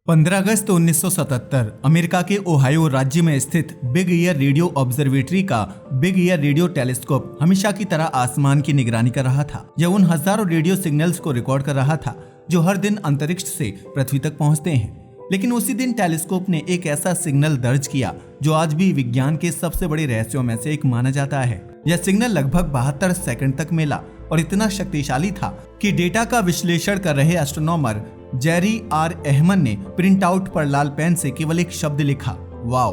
15 अगस्त 1977 America के Ohio राज्य में स्थित बिग ईयर रेडियो ऑब्जर्वेटरी का बिग ईयर रेडियो टेलीस्कोप हमेशा की तरह आसमान की निगरानी कर रहा था। यह उन हजारों रेडियो सिग्नल्स को रिकॉर्ड कर रहा था जो हर दिन अंतरिक्ष से पृथ्वी तक पहुंचते हैं। लेकिन उसी दिन टेलीस्कोप ने एक ऐसा सिग्नल दर्ज किया जो आज भी विज्ञान के सबसे बड़े रहस्यों में से एक माना जाता है। यह सिग्नल लगभग 72 सेकंड तक मिला और इतना शक्तिशाली था कि डेटा का विश्लेषण कर रहे एस्ट्रोनॉमर जेरी आर एहमन ने प्रिंट आउट पर लाल पेन से केवल एक शब्द लिखा, वाव।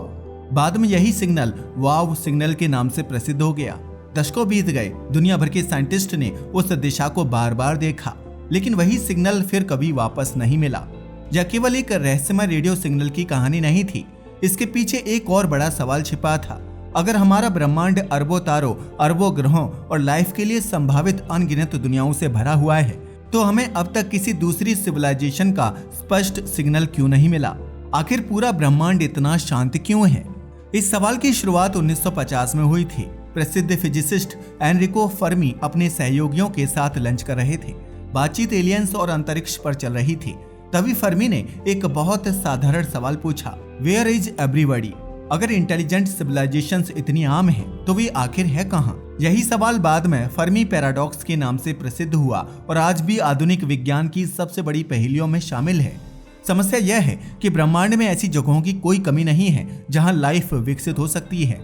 बाद में यही सिग्नल वाव सिग्नल के नाम से प्रसिद्ध हो गया। दशकों बीत गए, दुनिया भर के साइंटिस्ट ने उस दिशा को बार बार देखा, लेकिन वही सिग्नल फिर कभी वापस नहीं मिला। यह केवल एक रहस्यमय रेडियो सिग्नल की कहानी नहीं थी, इसके पीछे एक और बड़ा सवाल छिपा था। अगर हमारा ब्रह्मांड अरबों तारों, अरबों ग्रहों और लाइफ के लिए संभावित अनगिनत दुनियाओं से भरा हुआ है, तो हमें अब तक किसी दूसरी सिविलाइजेशन का स्पष्ट सिग्नल क्यों नहीं मिला? आखिर पूरा ब्रह्मांड इतना शांत क्यों है? इस सवाल की शुरुआत 1950 में हुई थी। प्रसिद्ध फिजिसिस्ट एनरिको फर्मी अपने सहयोगियों के साथ लंच कर रहे थे। बातचीत एलियंस और अंतरिक्ष पर चल रही थी। तभी फर्मी ने एक बहुत साधारण सवाल पूछा, वेयर इज एवरीबॉडी? अगर इंटेलिजेंट सिविलाइजेशंस इतनी आम हैं, तो वे आखिर है कहाँ? यही सवाल बाद में फर्मी पैराडॉक्स के नाम से प्रसिद्ध हुआ और आज भी आधुनिक विज्ञान की सबसे बड़ी पहेलियों में शामिल है। समस्या यह है कि ब्रह्मांड में ऐसी जगहों की कोई कमी नहीं है जहां लाइफ विकसित हो सकती है।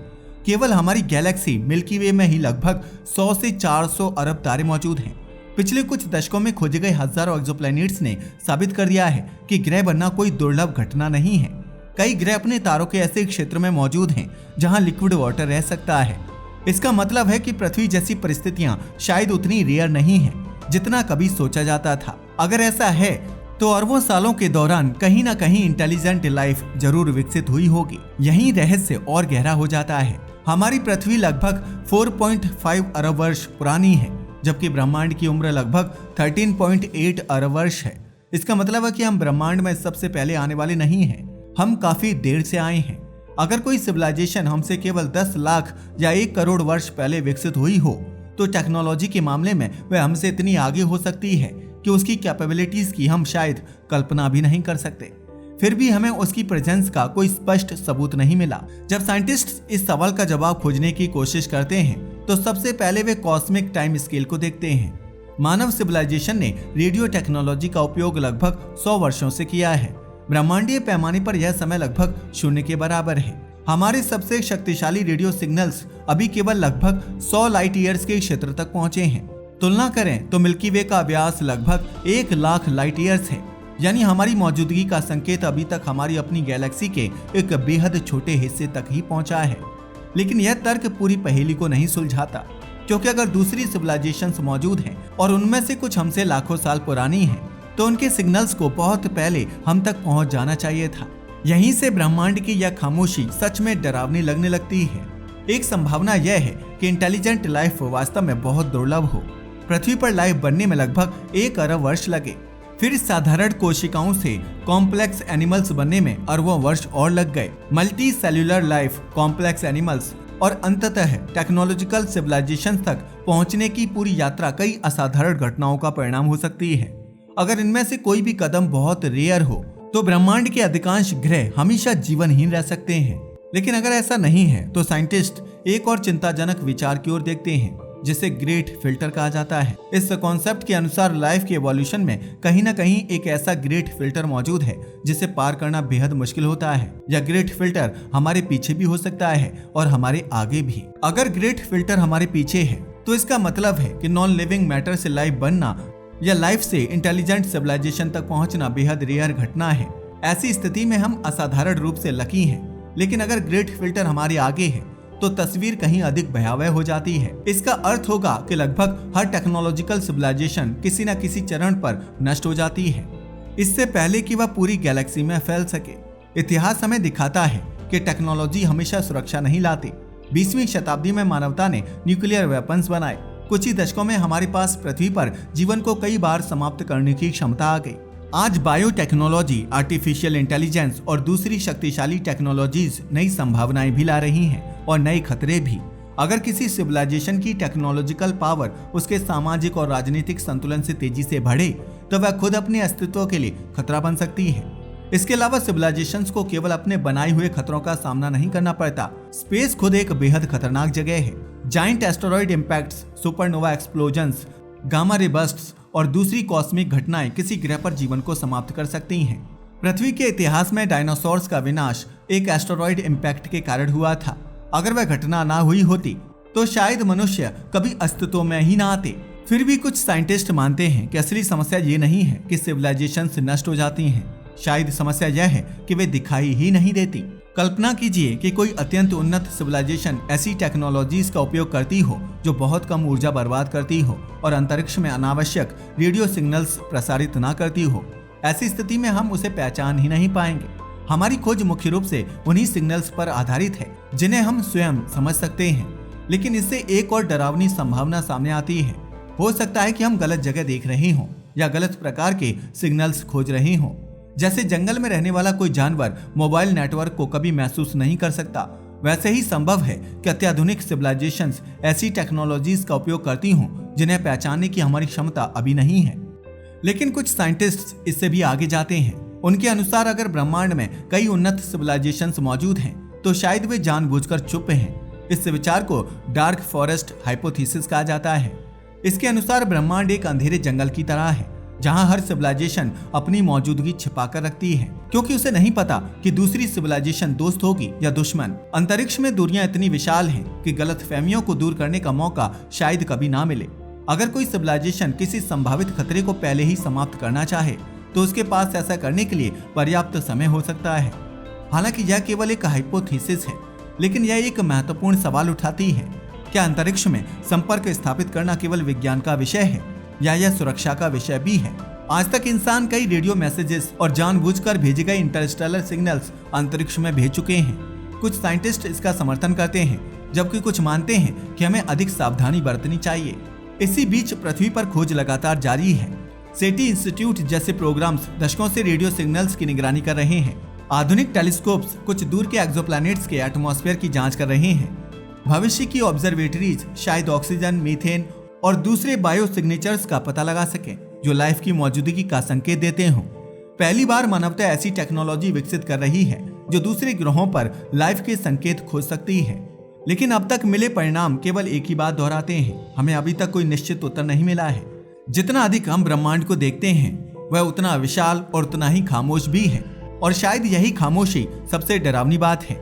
केवल हमारी गैलेक्सी मिल्की वे में ही लगभग 100 से 400 अरब तारे मौजूद हैं। पिछले कुछ दशकों में खोजे गए हजारों एक्सोप्लैनेट्स ने साबित कर दिया है कि ग्रह बनना कोई दुर्लभ घटना नहीं है। कई ग्रह अपने तारों के ऐसे क्षेत्र में मौजूद हैं जहां लिक्विड वाटर रह सकता है। इसका मतलब है कि पृथ्वी जैसी परिस्थितियां शायद उतनी रेयर नहीं है जितना कभी सोचा जाता था। अगर ऐसा है तो अरबों सालों के दौरान कहीं ना कहीं इंटेलिजेंट लाइफ जरूर विकसित हुई होगी। यही रहस्य और गहरा हो जाता है। हमारी पृथ्वी लगभग 4.5 अरब वर्ष पुरानी है, जबकि ब्रह्मांड की उम्र लगभग 13.8 अरब वर्ष है। इसका मतलब है कि हम ब्रह्मांड में सबसे पहले आने वाले नहीं हैं, हम काफी देर से आए हैं। अगर कोई सिविलाइजेशन हमसे केवल 10 लाख या 1 करोड़ वर्ष पहले विकसित हुई हो, तो टेक्नोलॉजी के मामले में वह हमसे इतनी आगे हो सकती है कि उसकी कैपेबिलिटीज की हम शायद कल्पना भी नहीं कर सकते। फिर भी हमें उसकी प्रेजेंस का कोई स्पष्ट सबूत नहीं मिला। जब साइंटिस्ट इस सवाल का जवाब खोजने की कोशिश करते हैं, तो सबसे पहले वे कॉस्मिक टाइम स्केल को देखते हैं। मानव सिविलाइजेशन ने रेडियो टेक्नोलॉजी का उपयोग लगभग 100 वर्षों से किया है। ब्रह्मांडीय पैमाने पर यह समय लगभग 0 के बराबर है। हमारे सबसे शक्तिशाली रेडियो सिग्नल्स अभी केवल लगभग 100 लाइट ईयर्स के क्षेत्र तक पहुंचे हैं। तुलना करें तो मिल्की वे का व्यास लगभग 1 लाख लाइट ईयर्स है, यानी हमारी मौजूदगी का संकेत अभी तक हमारी अपनी गैलेक्सी के एक बेहद छोटे हिस्से तक ही पहुंचा है। लेकिन यह तर्क पूरी पहेली को नहीं सुलझाता, क्योंकि अगर दूसरी सिविलाइजेशंस मौजूद हैं और उनमें से कुछ हमसे लाखों साल पुरानी हैं, तो उनके सिग्नल्स को बहुत पहले हम तक पहुंच जाना चाहिए था। यहीं से ब्रह्मांड की यह खामोशी सच में डरावनी लगने लगती है। एक संभावना यह है कि इंटेलिजेंट लाइफ वास्तव में बहुत दुर्लभ हो। पृथ्वी पर लाइफ बनने में लगभग 1 अरब वर्ष लगे, फिर साधारण कोशिकाओं से कॉम्प्लेक्स एनिमल्स बनने में अरबों वर्ष और लग गए। Multi cellular life, complex animals और अंततः टेक्नोलॉजिकल सिविलाइजेशन तक पहुंचने की पूरी यात्रा कई असाधारण घटनाओं का परिणाम हो सकती है। अगर इनमें से कोई भी कदम बहुत रेयर हो, तो ब्रह्मांड के अधिकांश ग्रह हमेशा जीवनहीन रह सकते हैं। लेकिन अगर ऐसा नहीं है, तो साइंटिस्ट एक और चिंताजनक विचार की ओर देखते हैं, जिसे ग्रेट फिल्टर कहा जाता है। इस कॉन्सेप्ट के अनुसार लाइफ के एवोल्यूशन में कहीं ना कहीं एक ऐसा ग्रेट फिल्टर मौजूद है जिसे पार करना बेहद मुश्किल होता है। यह ग्रेट फिल्टर हमारे पीछे भी हो सकता है और हमारे आगे भी। अगर ग्रेट फिल्टर हमारे पीछे है, तो इसका मतलब है कि नॉन लिविंग मैटर से लाइफ बनना या लाइफ से इंटेलिजेंट सिविलाइजेशन तक पहुंचना बेहद रेयर घटना है। ऐसी स्थिति में हम असाधारण रूप से लकी हैं। लेकिन अगर ग्रेट फिल्टर हमारे आगे है, तो तस्वीर कहीं अधिक भयावह हो जाती है। इसका अर्थ होगा कि लगभग हर टेक्नोलॉजिकल सिविलाइजेशन किसी न किसी चरण पर नष्ट हो जाती है, इससे पहले कि वह पूरी गैलेक्सी में फैल सके। इतिहास हमें दिखाता है कि टेक्नोलॉजी हमेशा सुरक्षा नहीं लाती। 20वीं शताब्दी में मानवता ने न्यूक्लियर वेपन्स बनाए। कुछ ही दशकों में हमारे पास पृथ्वी पर जीवन को कई बार समाप्त करने की क्षमता आ गई। आज बायोटेक्नोलॉजी, आर्टिफिशियल इंटेलिजेंस और दूसरी शक्तिशाली टेक्नोलॉजीज नई संभावनाएं भी ला रही हैं और नए खतरे भी। अगर किसी सिविलाइजेशन की टेक्नोलॉजिकल पावर उसके सामाजिक और राजनीतिक संतुलन से तेजी से बढ़े, तो वह खुद अपने अस्तित्व के लिए खतरा बन सकती है। इसके अलावा सिविलाइजेशंस को केवल अपने बनाए हुए खतरों का सामना नहीं करना पड़ता। स्पेस खुद एक बेहद खतरनाक जगह है। Giant asteroid impacts, supernova explosions, gamma ray bursts और दूसरी कॉस्मिक घटनाएं किसी ग्रह पर जीवन को समाप्त कर सकती हैं। पृथ्वी के इतिहास में डायनासोर्स का विनाश एक एस्टेरॉयड इम्पैक्ट के कारण हुआ था। अगर वह घटना ना हुई होती तो शायद मनुष्य कभी अस्तित्व में ही ना आते। फिर भी कुछ साइंटिस्ट मानते हैं कि असली समस्या ये नहीं है कि सिविलाइजेशन नष्ट हो जाती हैं। शायद समस्या यह है कि वे दिखाई ही नहीं देती। कल्पना कीजिए कि कोई अत्यंत उन्नत सिविलाइजेशन ऐसी टेक्नोलॉजीज का उपयोग करती हो जो बहुत कम ऊर्जा बर्बाद करती हो और अंतरिक्ष में अनावश्यक रेडियो सिग्नल्स प्रसारित ना करती हो। ऐसी स्थिति में हम उसे पहचान ही नहीं पाएंगे। हमारी खोज मुख्य रूप से उन्हीं सिग्नल्स पर आधारित है जिन्हें हम स्वयं समझ सकते हैं। लेकिन इससे एक और डरावनी संभावना सामने आती है। हो सकता है कि हम गलत जगह देख रहे हों या गलत प्रकार के सिग्नल्स खोज रहे हों। जैसे जंगल में रहने वाला कोई जानवर मोबाइल नेटवर्क को कभी महसूस नहीं कर सकता, वैसे ही संभव है कि अत्याधुनिक सिविलाइजेशंस ऐसी टेक्नोलॉजीज का उपयोग करती हों जिन्हें पहचानने की हमारी क्षमता अभी नहीं है। लेकिन कुछ साइंटिस्ट्स इससे भी आगे जाते हैं। उनके अनुसार अगर ब्रह्मांड में कई उन्नत सिविलाइजेशंस मौजूद हैं तो शायद वे जानबूझकर चुप हैं। इस विचार को डार्क फॉरेस्ट हाइपोथेसिस कहा जाता है। इसके अनुसार ब्रह्मांड एक अंधेरे जंगल की तरह है जहां हर सिविलाइजेशन अपनी मौजूदगी छिपाकर रखती है, क्योंकि उसे नहीं पता कि दूसरी सिविलाइजेशन दोस्त होगी या दुश्मन। अंतरिक्ष में दूरियां इतनी विशाल हैं कि गलतफहमियों को दूर करने का मौका शायद कभी ना मिले। अगर कोई सिविलाइजेशन किसी संभावित खतरे को पहले ही समाप्त करना चाहे तो उसके पास ऐसा करने के लिए पर्याप्त समय हो सकता है। हालांकि यह केवल एक हाइपोथेसिस है, लेकिन यह एक महत्वपूर्ण सवाल उठाती है। क्या अंतरिक्ष में संपर्क स्थापित करना केवल विज्ञान का विषय है या यह सुरक्षा का विषय भी है? आज तक इंसान कई रेडियो मैसेजेस और जानबूझकर भेजे गए इंटरस्टेलर सिग्नल्स अंतरिक्ष में भेज चुके हैं। कुछ साइंटिस्ट इसका समर्थन करते हैं, जबकि कुछ मानते हैं कि हमें अधिक सावधानी बरतनी चाहिए। इसी बीच पृथ्वी पर खोज लगातार जारी है। सेटी इंस्टीट्यूट जैसे प्रोग्राम्स दशकों से रेडियो सिग्नल्स की निगरानी कर रहे हैं। आधुनिक टेलीस्कोप्स कुछ दूर के एक्सोप्लैनेट्स के एटमॉस्फेयर की जांच कर रहे हैं। भविष्य की ऑब्जर्वेटरीज शायद ऑक्सीजन, मीथेन और दूसरे बायो सिग्नेचर्स का पता लगा सकें जो लाइफ की मौजूदगी का संकेत देते हों। पहली बार मानवता ऐसी टेक्नोलॉजी विकसित कर रही है जो दूसरे ग्रहों पर लाइफ के संकेत खोज सकती है। लेकिन अब तक मिले परिणाम केवल एक ही बात दोहराते हैं, हमें अभी तक कोई निश्चित उत्तर नहीं मिला है। जितना अधिक हम ब्रह्मांड को देखते हैं वह उतना विशाल और उतना ही खामोश भी है, और शायद यही खामोशी सबसे डरावनी बात है।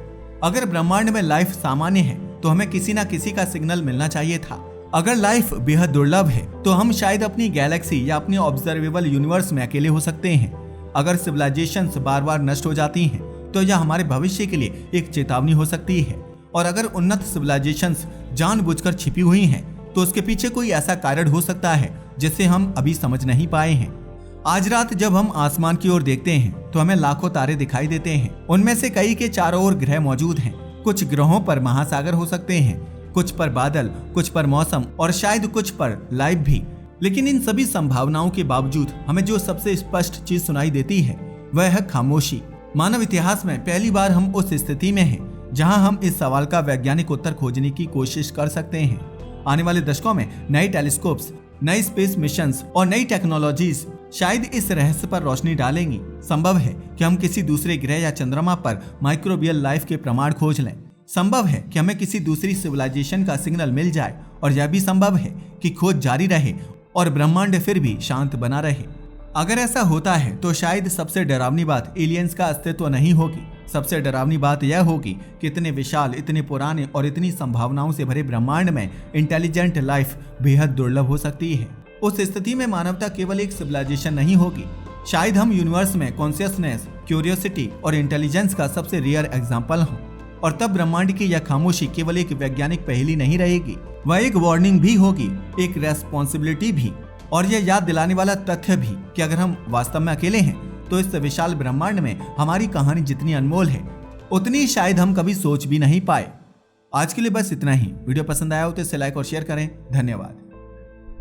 अगर ब्रह्मांड में लाइफ सामान्य है तो हमें किसी ना किसी का सिग्नल मिलना चाहिए था। अगर लाइफ बेहद दुर्लभ है तो हम शायद अपनी गैलेक्सी या अपने ऑब्जर्वेबल यूनिवर्स में अकेले हो सकते हैं। अगर सिविलाइजेशंस बार बार नष्ट हो जाती हैं तो यह हमारे भविष्य के लिए एक चेतावनी हो सकती है। और अगर उन्नत सिविलाइजेशंस जानबूझकर छिपी हुई हैं तो उसके पीछे कोई ऐसा कारण हो सकता है जिसे हम अभी समझ नहीं पाए हैं। आज रात जब हम आसमान की ओर देखते हैं तो हमें लाखों तारे दिखाई देते हैं। उनमें से कई के चारों ओर ग्रह मौजूद हैं। कुछ ग्रहों पर महासागर हो सकते हैं, कुछ पर बादल, कुछ पर मौसम और शायद कुछ पर लाइफ भी। लेकिन इन सभी संभावनाओं के बावजूद हमें जो सबसे स्पष्ट चीज सुनाई देती है वह है खामोशी। मानव इतिहास में पहली बार हम उस स्थिति में हैं जहां हम इस सवाल का वैज्ञानिक उत्तर खोजने की कोशिश कर सकते हैं। आने वाले दशकों में नए टेलीस्कोप्स, नए स्पेस मिशंस और नई टेक्नोलॉजीज शायद इस रहस्य पर रोशनी डालेंगी। संभव है कि हम किसी दूसरे ग्रह या चंद्रमा पर माइक्रोबियल लाइफ के प्रमाण खोज लें। संभव है कि हमें किसी दूसरी सिविलाइजेशन का सिग्नल मिल जाए, और यह भी संभव है कि खोज जारी रहे और ब्रह्मांड फिर भी शांत बना रहे। अगर ऐसा होता है तो शायद सबसे डरावनी बात एलियंस का अस्तित्व नहीं होगी। सबसे डरावनी बात यह होगी कि इतने विशाल, इतने पुराने और इतनी संभावनाओं से भरे ब्रह्मांड में इंटेलिजेंट लाइफ बेहद दुर्लभ हो सकती है। उस स्थिति में मानवता केवल एक सिविलाइजेशन नहीं होगी, शायद हम यूनिवर्स में कॉन्शियसनेस, क्यूरियोसिटी और इंटेलिजेंस का सबसे रेयर एग्जाम्पल हों। और तब ब्रह्मांड की यह खामोशी केवल एक वैज्ञानिक पहेली नहीं रहेगी, वह एक वार्निंग भी होगी, एक रेस्पॉन्सिबिलिटी भी, और यह याद दिलाने वाला तथ्य भी कि अगर हम वास्तव में अकेले हैं तो इस विशाल ब्रह्मांड में हमारी कहानी जितनी अनमोल है उतनी शायद हम कभी सोच भी नहीं पाए। आज के लिए बस इतना ही। वीडियो पसंद आया हो तो इसे लाइक और शेयर करें। धन्यवाद।